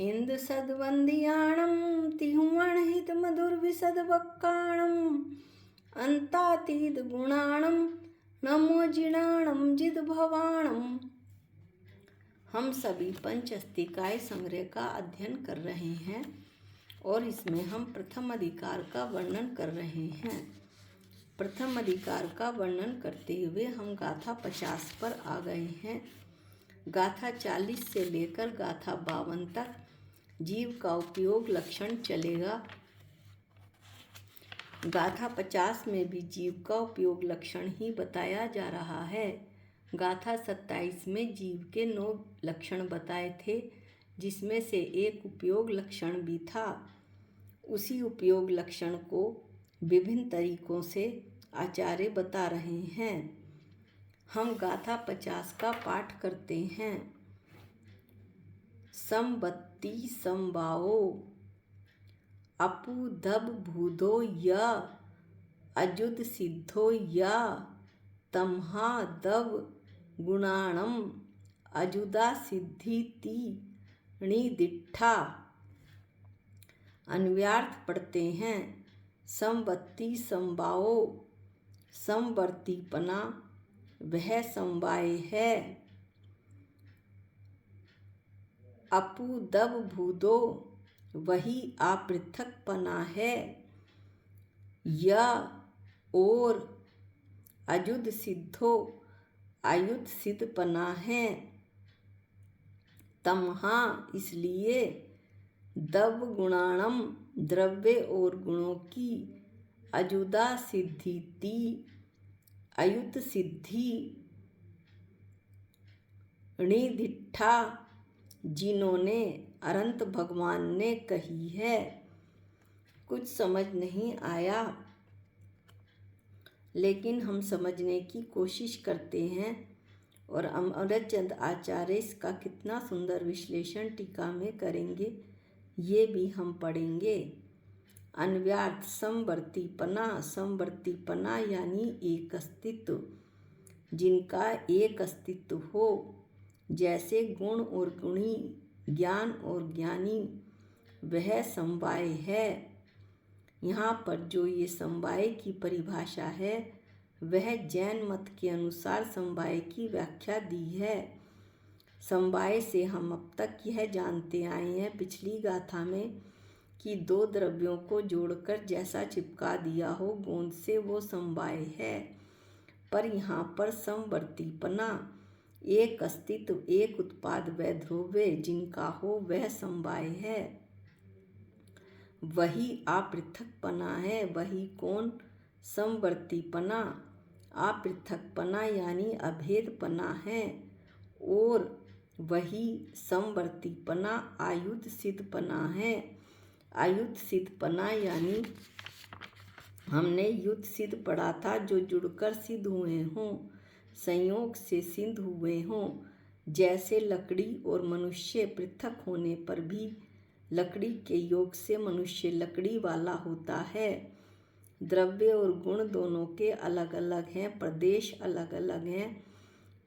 इंद सद्वंदियाणं तिहुमणहित मधुरविशदवक्काणं अंतातीत गुणाणं नमो जिणाणं जिद्भवाणं। हम सभी पंचस्तिकाय संग्रह का अध्ययन कर रहे हैं और इसमें हम प्रथम अधिकार का वर्णन कर रहे हैं। प्रथम अधिकार का वर्णन करते हुए हम गाथा 50 पर आ गए हैं। गाथा 40 से लेकर गाथा 52 तक जीव का उपयोग लक्षण चलेगा। गाथा 50 में भी जीव का उपयोग लक्षण ही बताया जा रहा है। गाथा 27 में जीव के 9 लक्षण बताए थे, जिसमें से एक उपयोग लक्षण भी था। उसी उपयोग लक्षण को विभिन्न तरीकों से आचार्य बता रहे हैं। हम गाथा 50 का पाठ करते हैं। संबत्ति संभाओ अपु दब भूदो य अजुद सिद्धो य तमहा दब गुणाणम अजुदा सिद्धि ती णिदिठा। अन्वयार्थ पढ़ते हैं। संबत्ति संभाओ, समवर्तीपना वह समवाय है। अपु दब भूदो वही अपृथकपना है। य और अजुद सिद्धो अयुत सिद्धपना है। तमहा इसलिए, दब गुणाणम द्रव्य और गुणों की, अजुदा सिद्धि ती अयुत सिद्धि, णिदिठा जिन्होंने अनंत भगवान ने कही है। कुछ समझ नहीं आया, लेकिन हम समझने की कोशिश करते हैं और अमरचंद आचार्य इसका कितना सुंदर विश्लेषण टीका में करेंगे, ये भी हम पढ़ेंगे। अन्वयार्थ समवर्तीपना, समवर्तीपना यानी एक अस्तित्व, जिनका एक अस्तित्व हो, जैसे गुण और गुणी, ज्ञान और ज्ञानी, वह समवाय है। यहाँ पर जो ये समवाय की परिभाषा है, वह जैन मत के अनुसार समवाय की व्याख्या दी है। समवाय से हम अब तक यह जानते आए हैं पिछली गाथा में कि दो द्रव्यों को जोड़कर जैसा चिपका दिया हो गोंद से, वो समवाय है। पर यहाँ पर समवर्तीपना, एक अस्तित्व, एक उत्पाद व ध्रुव्य जिनका हो, वह समवाय है। वही अपृथकपना है। वही कौन? समवर्तीपना। अपृथकपना यानी अभेदपना है। और वही समवर्तीपना आयुत सिद्धपना है। आयुत सिद्धपना यानी हमने युत सिद्ध पढ़ा था, जो जुड़कर सिद्ध हुए हों, संयोग से सिद्ध हुए हों। जैसे लकड़ी और मनुष्य पृथक होने पर भी लकड़ी के योग से मनुष्य लकड़ी वाला होता है। द्रव्य और गुण दोनों के अलग अलग हैं, प्रदेश अलग अलग हैं,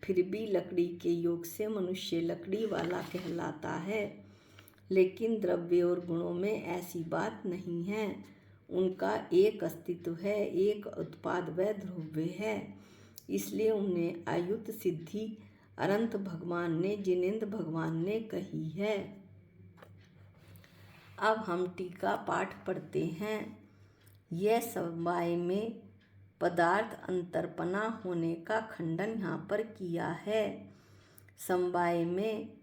फिर भी लकड़ी के योग से मनुष्य लकड़ी वाला कहलाता है। लेकिन द्रव्य और गुणों में ऐसी बात नहीं है। उनका एक अस्तित्व है, एक उत्पाद व ध्रुव्य है। इसलिए उन्हें अयुत सिद्धि अनंत भगवान ने, जिनेंद्र भगवान ने कही है। अब हम टीका पाठ पढ़ते हैं। यह समवाय में पदार्थ अंतरपना होने का खंडन यहाँ पर किया है। समवाय में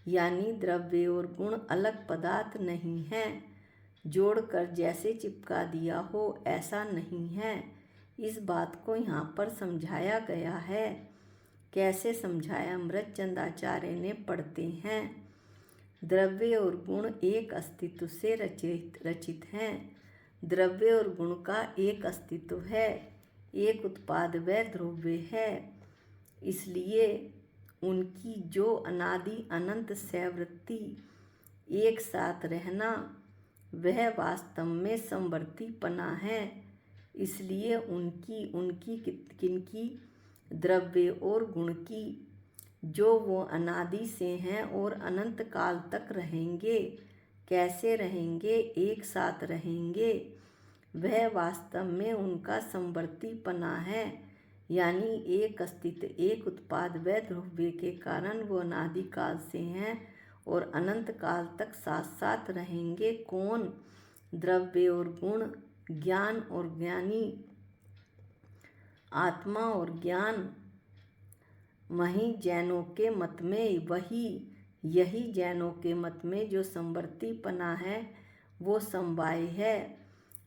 यानी द्रव्य और गुण अलग पदार्थ नहीं है, जोड़कर जैसे चिपका दिया हो ऐसा नहीं है। इस बात को यहाँ पर समझाया गया है। कैसे समझाया? अमृतचंद आचार्य ने, पढ़ते हैं। द्रव्य और गुण एक अस्तित्व से रचित हैं। द्रव्य और गुण का एक अस्तित्व है, एक उत्पाद व ध्रुव्य है। इसलिए उनकी जो अनादि अनंत सैवृत्ति, एक साथ रहना, वह वास्तव में समवर्तीपना है। इसलिए उनकी किनकी, द्रव्य और गुण की जो वो अनादि से हैं और अनंत काल तक रहेंगे। कैसे रहेंगे? एक साथ रहेंगे। वह वास्तव में उनका समवर्तीपना है, यानी एक अस्तित्व, एक उत्पाद व ध्रुव्य के कारण वो अनादि काल से हैं और अनंत काल तक साथ साथ रहेंगे। कौन? द्रव्य और गुण, ज्ञान और ज्ञानी, आत्मा और ज्ञान। वहीं जैनों के मत में यही जैनों के मत में जो समवर्तीपना है वो समवाय है।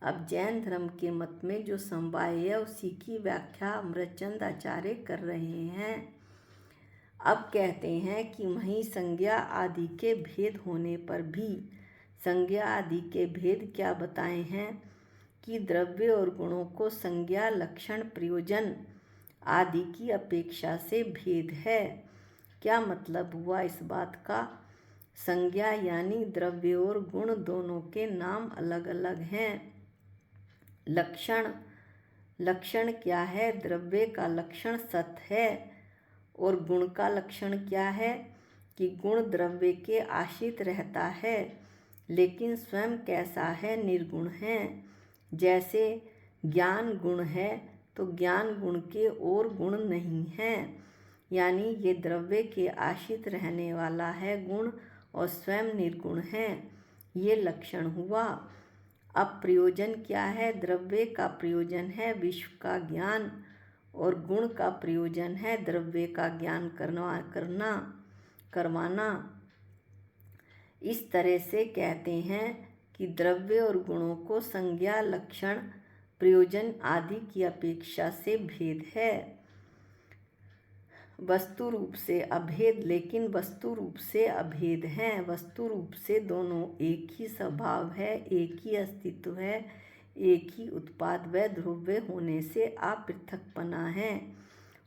अब जैन धर्म के मत में जो समवाय है उसी की व्याख्या अमृतचंद आचार्य कर रहे हैं। अब कहते हैं कि वहीं संज्ञा आदि के भेद होने पर भी, संज्ञा आदि के भेद क्या बताए हैं कि द्रव्य और गुणों को संज्ञा, लक्षण, प्रयोजन आदि की अपेक्षा से भेद है। क्या मतलब हुआ इस बात का? संज्ञा यानी द्रव्य और गुण दोनों के नाम अलग अलग हैं। लक्षण क्या है? द्रव्य का लक्षण सत है और गुण का लक्षण क्या है कि गुण द्रव्य के आश्रित रहता है, लेकिन स्वयं कैसा है? निर्गुण है। जैसे ज्ञान गुण है तो ज्ञान गुण के और गुण नहीं है, यानी ये द्रव्य के आश्रित रहने वाला है गुण और स्वयं निर्गुण है। ये लक्षण हुआ। अब प्रयोजन क्या है? द्रव्य का प्रयोजन है विश्व का ज्ञान और गुण का प्रयोजन है द्रव्य का ज्ञान करवाना। इस तरह से कहते हैं कि द्रव्य और गुणों को संज्ञा, लक्षण, प्रयोजन आदि की अपेक्षा से भेद है। वस्तु रूप से अभेद, लेकिन वस्तु रूप से अभेद हैं। वस्तु रूप से दोनों एक ही स्वभाव है, एक ही अस्तित्व है, एक ही उत्पाद व ध्रुव्य होने से अपृथकपना है।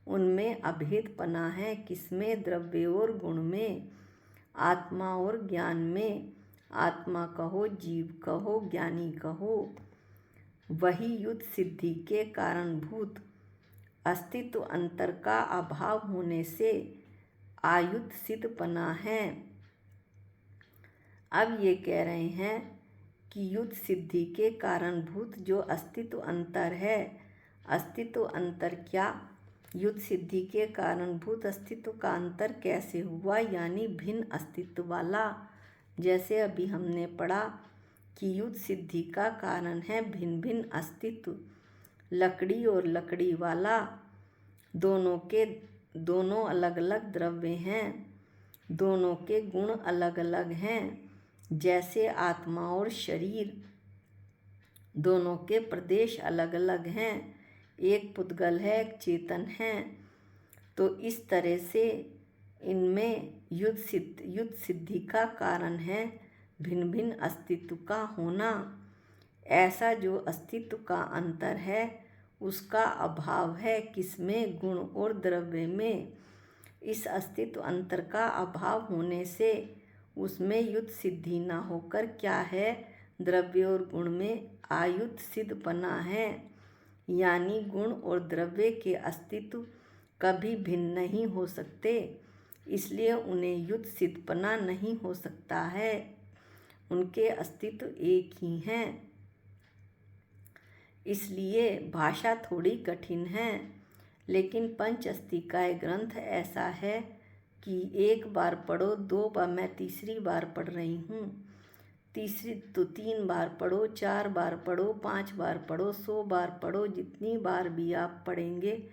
उनमें अभेदपना है। किसमें? द्रव्य और गुण में, आत्मा और ज्ञान में। आत्मा कहो, जीव कहो, ज्ञानी कहो। वही युत सिद्धि के कारणभूत अस्तित्व अंतर का अभाव होने से आयुत सिद्धपना है। अब ये कह रहे हैं कि युत सिद्धि के कारणभूत जो अस्तित्व अंतर है, अस्तित्व अंतर क्या? युत सिद्धि के कारणभूत अस्तित्व का अंतर कैसे हुआ? यानी भिन्न अस्तित्व वाला। जैसे अभी हमने पढ़ा कि युत सिद्धि का कारण है भिन्न भिन्न अस्तित्व। लकड़ी और लकड़ी वाला, दोनों अलग अलग द्रव्य हैं, दोनों के गुण अलग अलग हैं। जैसे आत्मा और शरीर, दोनों के प्रदेश अलग अलग हैं, एक पुद्गल है, एक चेतन है। तो इस तरह से इनमें युत सिद्धि का कारण है भिन्न भिन्न अस्तित्व का होना। ऐसा जो अस्तित्व का अंतर है उसका अभाव है किसमें? गुण और द्रव्य में। इस अस्तित्व अंतर का अभाव होने से उसमें युत सिद्धि न होकर क्या है? द्रव्य और गुण में आयुत सिद्धपना है, यानी गुण और द्रव्य के अस्तित्व कभी भिन्न नहीं हो सकते, इसलिए उन्हें युत सिद्धपना नहीं हो सकता है। उनके अस्तित्व एक ही हैं। इसलिए भाषा थोड़ी कठिन है, लेकिन पंचअस्तिकाय ग्रंथ ऐसा है कि एक बार पढ़ो, 2 बार, मैं तीसरी बार पढ़ रही हूँ, तीसरी तो 3 बार पढ़ो, 4 बार पढ़ो, 5 बार पढ़ो, 100 बार पढ़ो। जितनी बार भी आप पढ़ेंगे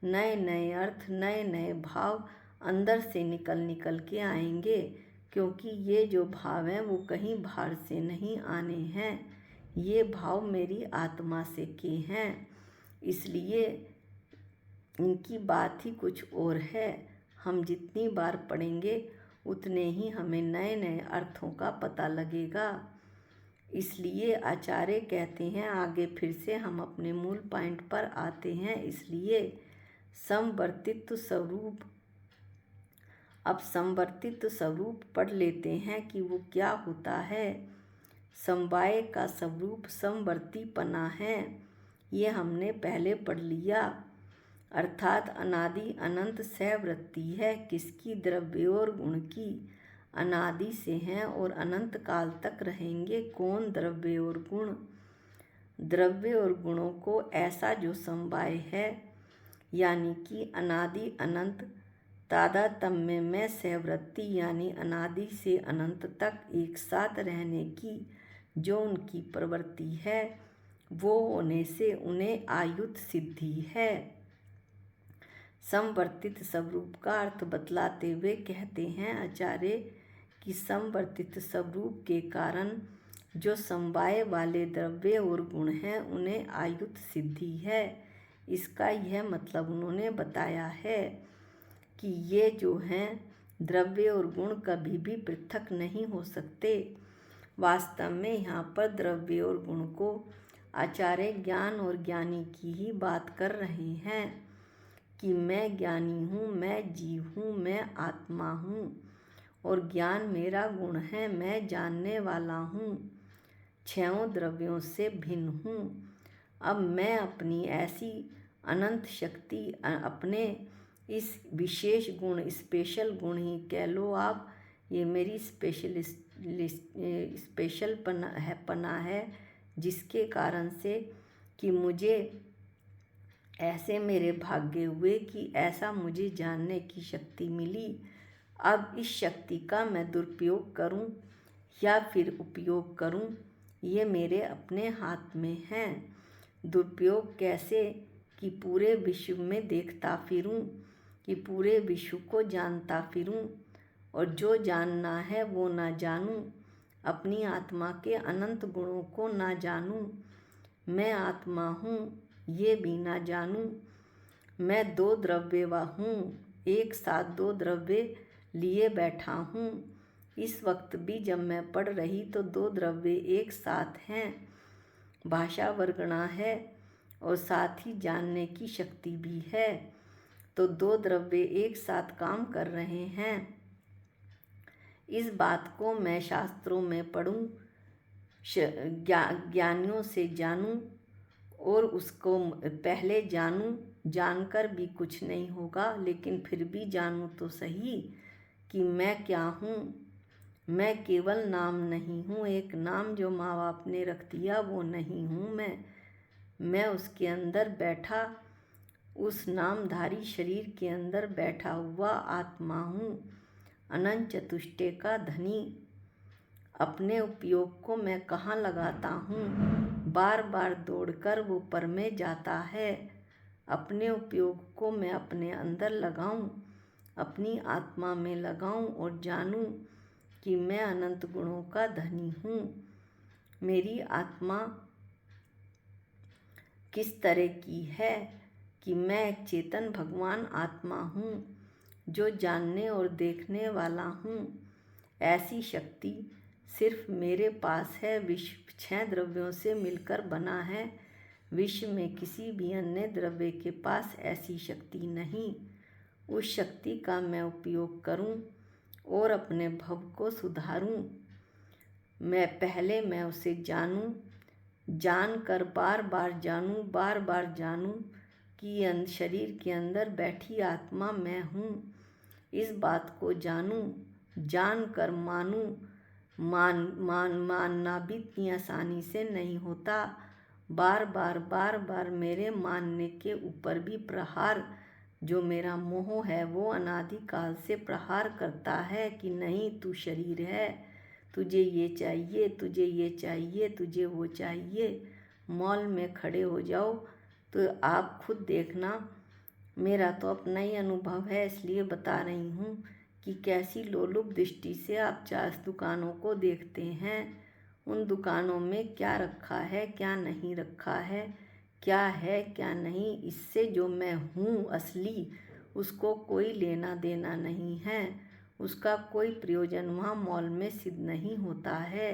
नए नए अर्थ, नए नए भाव अंदर से निकल के आएंगे, क्योंकि ये जो भाव हैं वो कहीं बाहर से नहीं आने हैं, ये भाव मेरी आत्मा से के हैं, इसलिए इनकी बात ही कुछ और है। हम जितनी बार पढ़ेंगे उतने ही हमें नए नए अर्थों का पता लगेगा। इसलिए आचार्य कहते हैं, आगे फिर से हम अपने मूल पॉइंट पर आते हैं। इसलिए समवर्तित्व स्वरूप, अब समवर्तित्व स्वरूप पढ़ लेते हैं कि वो क्या होता है। समवाय का स्वरूप समवर्तीपना है, ये हमने पहले पढ़ लिया। अर्थात अनादि अनंत सवृत्ति है। किसकी? द्रव्य और गुण की। अनादि से हैं और अनंत काल तक रहेंगे। कौन? द्रव्य और गुण। द्रव्य और गुणों को ऐसा जो समवाय है, यानी कि अनादि अनंत तादात्म्य में सवृत्ति, यानी अनादि से अनंत तक एक साथ रहने की जो उनकी प्रवृत्ति है, वो होने से उन्हें आयुत सिद्धि है। समवर्तित स्वरूप का अर्थ बतलाते हुए कहते हैं आचार्य कि समवर्तित स्वरूप के कारण जो समवाय वाले द्रव्य और गुण हैं उन्हें आयुत सिद्धि है। इसका यह मतलब उन्होंने बताया है कि ये जो हैं द्रव्य और गुण कभी भी पृथक नहीं हो सकते। वास्तव में यहाँ पर द्रव्य और गुण को आचार्य ज्ञान और ज्ञानी की ही बात कर रहे हैं कि मैं ज्ञानी हूँ, मैं जीव हूँ, मैं आत्मा हूँ और ज्ञान मेरा गुण है, मैं जानने वाला हूँ, छहों द्रव्यों से भिन्न हूँ। अब मैं अपनी ऐसी अनंत शक्ति, अपने इस विशेष गुण, स्पेशल गुण ही कह लो आप, ये मेरी स्पेशल पना है जिसके कारण से कि मुझे ऐसे मेरे भाग्य हुए कि ऐसा मुझे जानने की शक्ति मिली। अब इस शक्ति का मैं दुरुपयोग करूं या फिर उपयोग करूं, ये मेरे अपने हाथ में है। दुरुपयोग कैसे? कि पूरे विश्व में देखता फिरूं, कि पूरे विश्व को जानता फिरूं और जो जानना है वो ना जानूं, अपनी आत्मा के अनंत गुणों को ना जानूं, मैं आत्मा हूँ ये भी ना जानूं, मैं दो द्रव्य हूँ, एक साथ दो द्रव्य लिए बैठा हूँ। इस वक्त भी जब मैं पढ़ रही तो दो द्रव्य एक साथ हैं, भाषा वर्गणा है और साथ ही जानने की शक्ति भी है। तो दो द्रव्य एक साथ काम कर रहे हैं। इस बात को मैं शास्त्रों में पढ़ूं, ज्ञानियों से जानूं और उसको पहले जानूं। जानकर भी कुछ नहीं होगा, लेकिन फिर भी जानूं तो सही कि मैं क्या हूँ। मैं केवल नाम नहीं हूँ, एक नाम जो माँ बाप ने रख दिया वो नहीं हूँ मैं उसके अंदर बैठा, उस नामधारी शरीर के अंदर बैठा हुआ आत्मा हूँ, अनंत चतुष्टय का धनी। अपने उपयोग को मैं कहाँ लगाता हूँ? बार बार दौड़कर वो पर में जाता है। अपने उपयोग को मैं अपने अंदर लगाऊं, अपनी आत्मा में लगाऊं और जानूं कि मैं अनंत गुणों का धनी हूँ। मेरी आत्मा किस तरह की है कि मैं एक चेतन भगवान आत्मा हूँ जो जानने और देखने वाला हूँ। ऐसी शक्ति सिर्फ मेरे पास है। विश्व 6 द्रव्यों से मिलकर बना है। विश्व में किसी भी अन्य द्रव्य के पास ऐसी शक्ति नहीं। उस शक्ति का मैं उपयोग करूं और अपने भव को सुधारूं। मैं उसे जानूं, जानकर बार बार जानूं कि शरीर के अंदर बैठी आत्मा मैं हूँ। इस बात को जानूं, जानकर मानूं। मानना भी इतनी आसानी से नहीं होता। बार बार मेरे मानने के ऊपर भी प्रहार, जो मेरा मोह है वो अनादिकाल से प्रहार करता है कि नहीं तू शरीर है, तुझे ये चाहिए, तुझे ये चाहिए, तुझे वो चाहिए। मॉल में खड़े हो जाओ तो आप खुद देखना, मेरा तो अपना ही अनुभव है इसलिए बता रही हूँ कि कैसी लोलुप दृष्टि से आप 4 दुकानों को देखते हैं। उन दुकानों में क्या रखा है, क्या नहीं रखा है, क्या है क्या नहीं, इससे जो मैं हूँ असली, उसको कोई लेना देना नहीं है। उसका कोई प्रयोजन वहाँ मॉल में सिद्ध नहीं होता है।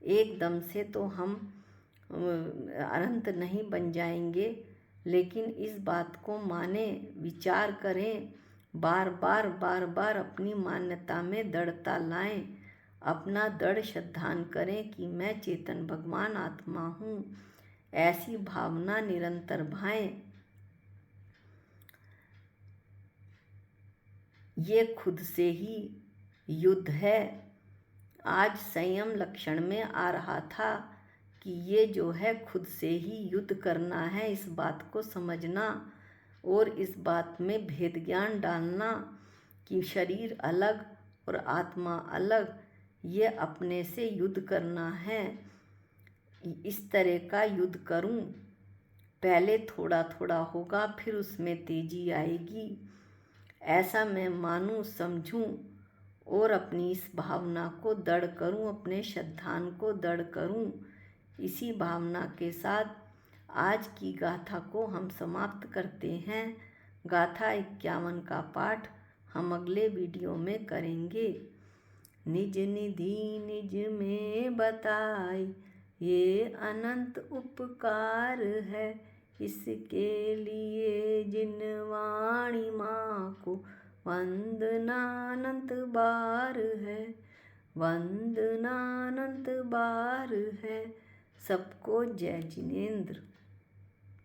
एकदम से तो हम अनंत नहीं बन जाएंगे, लेकिन इस बात को माने, विचार करें, बार बार अपनी मान्यता में दृढ़ता लाएं, अपना दृढ़ श्रद्धान करें कि मैं चेतन भगवान आत्मा हूँ। ऐसी भावना निरंतर भाएं। ये खुद से ही युद्ध है। आज संयम लक्षण में आ रहा था कि ये जो है खुद से ही युद्ध करना है, इस बात को समझना और इस बात में भेद ज्ञान डालना कि शरीर अलग और आत्मा अलग, ये अपने से युद्ध करना है। इस तरह का युद्ध करूं, पहले थोड़ा थोड़ा होगा, फिर उसमें तेजी आएगी, ऐसा मैं मानूं, समझूं और अपनी इस भावना को दृढ़ करूं, अपने श्रद्धान को दृढ़ करूं। इसी भावना के साथ आज की गाथा को हम समाप्त करते हैं। गाथा 51 का पाठ हम अगले वीडियो में करेंगे। निज निधि निज में बताई, ये अनंत उपकार है, इसके लिए जिन वाणी माँ को वंदना अनंत बार है, वंदना अनंत बार है। सबको जय जिनेंद्र।